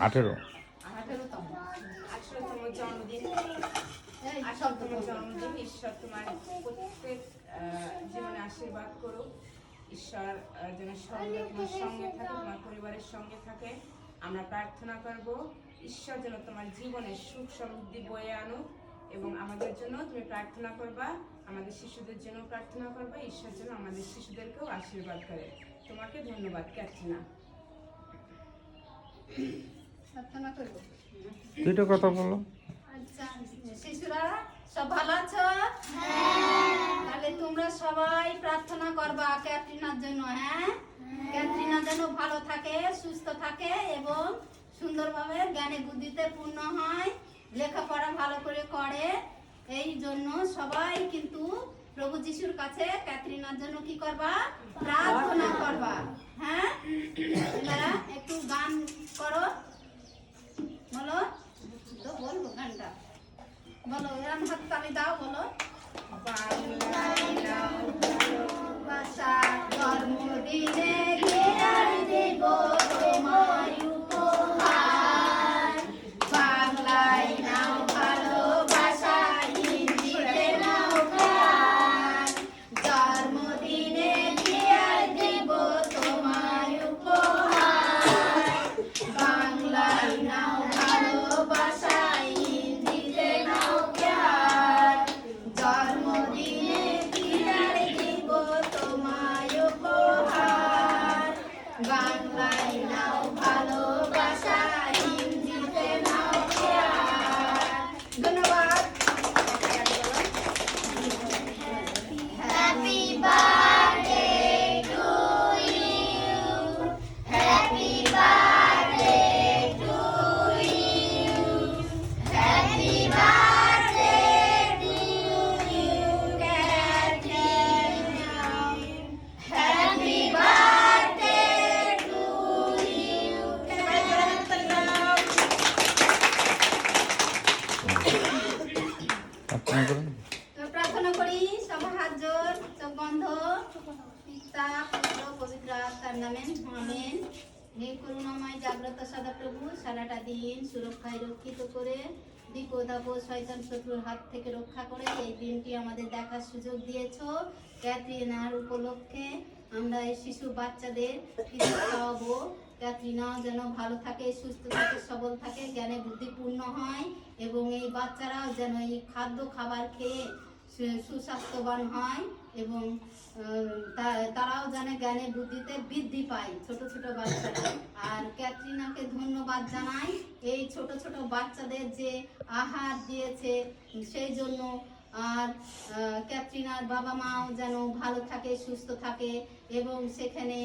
18তম জন্মদিন। 18তম জন্মদিন। ঈশ্বর তোমার প্রত্যেক জীবনে আশীর্বাদ করুক। ঈশ্বর যেন সঙ্গে তোমার সঙ্গে থাকে, তোমার পরিবারের সঙ্গে থাকে। আমরা প্রার্থনা করব ঈশ্বর যেন তোমার জীবনে সুখ সমৃদ্ধি বয়ে আনুক, এবং আমাদের জন্য তুমি প্রার্থনা করবা, আমাদের শিশুদের জন্য প্রার্থনা করবা। ঈশ্বর যেন আমাদের শিশুদেরকেও আশীর্বাদ করে। তোমাকে ধন্যবাদ ক্যাটরিনা। প্রার্থনা করব। দুটো কথা বলো। আচ্ছা, শিশুরা সব ভালো আছো? হ্যাঁ। তাহলে তোমরা সবাই প্রার্থনা করবা ক্যাটরিনার জন্য। হ্যাঁ, ক্যাটরিনা যেন ভালো থাকে, সুস্থ থাকে এবং সুন্দরভাবে জ্ঞানে বুদ্ধিতে পূর্ণ হয়, লেখাপড়া ভালো করে করে। এই জন্য সবাই কিন্তু প্রভু যিশুর কাছে ক্যাটরিনার জন্য কি করবা? প্রার্থনা করবা। হ্যাঁ, তোমরা একটু গান করো, বলো তো, বলবো গানটা, বলো, এরম হাত তালি দাও, বলো। ভালোবাসা জন্মদিনে ঘেরার দেব তোমায় উপহার। বাংলায় নাও ভালোবাসা, হিন্দিতে নাও প্রাণ। জন্মদিনে ঘেরার দেব তোমায় উপহার। বাংলায় নাও ভালোবাসা, হিন্দিতে নাও প্যার। জন্মদিনে ঘেরার দেব তোমায় উপহার। বাংলায় নাও ভালোবাসা, হিন্দিতে নাও প্যার। ধন্যবাদ। Happy birthday to you, happy birthday to you, happy birthday to you Katrina, happy birthday to you. প্রার্থনা করুন। তো প্রার্থনা করি, সবার হাত জোর, চোখ বন্ধ। পিতা পুত্র পবিত্র আত্মার নামে আমেন। হে করুণাময় জাগ্রত সদাপ্রভু, সারাটা দিন সুরক্ষায় রক্ষিত করে, বিপদ আপদ শয়তান শত্রুর হাত থেকে রক্ষা করে এই দিনটি আমাদের দেখার সুযোগ দিয়েছো। ক্যাটরিনার উপলক্ষে আমরা এই শিশু বাচ্চাদের কিছু খাওয়াবো। ক্যাটরিনাও যেন ভালো থাকে, সুস্থ থাকে, সবল থাকে, জ্ঞানে বুদ্ধিপূর্ণ হয়, এবং এই বাচ্চারাও যেন এই খাদ্য খাবার খেয়ে সুস্বাস্থ্যবান হয়, এবং তারাও যেন জ্ঞানে বুদ্ধিতে বৃদ্ধি পায়, ছোট ছোট বাচ্চারা। আর ক্যাটরিনাকে ধন্যবাদ জানাই এই ছোট ছোট বাচ্চাদের যে আহার দিয়েছে সেই জন্য। আর ক্যাটরিনার বাবা মাও যেন ভালো থাকে, সুস্থ থাকে, এবং সেখানে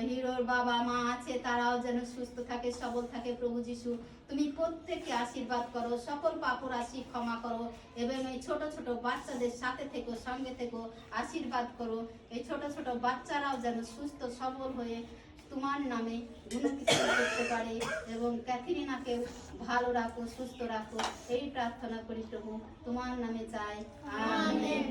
হিরোর বাবা মা আছে, তারাও যেন সুস্থ থাকে, সবল থাকে। প্রভু যিশু তুমি প্রত্যেককে আশীর্বাদ করো, সকল পাপরাশি ক্ষমা করো, এবং এই ছোট ছোট বাচ্চাদের সাথে থেকো, সঙ্গে থেকো, আশীর্বাদ করো। এই ছোট ছোট বাচ্চারাও যেন সুস্থ সবল হয়ে তোমার নামে গুণকীর্তন করতে পারে, এবং ক্যাথরিনাকে ভালো রাখো, সুস্থ রাখো। এই প্রার্থনা করি প্রভু, তোমার নামে চাই, আমেন।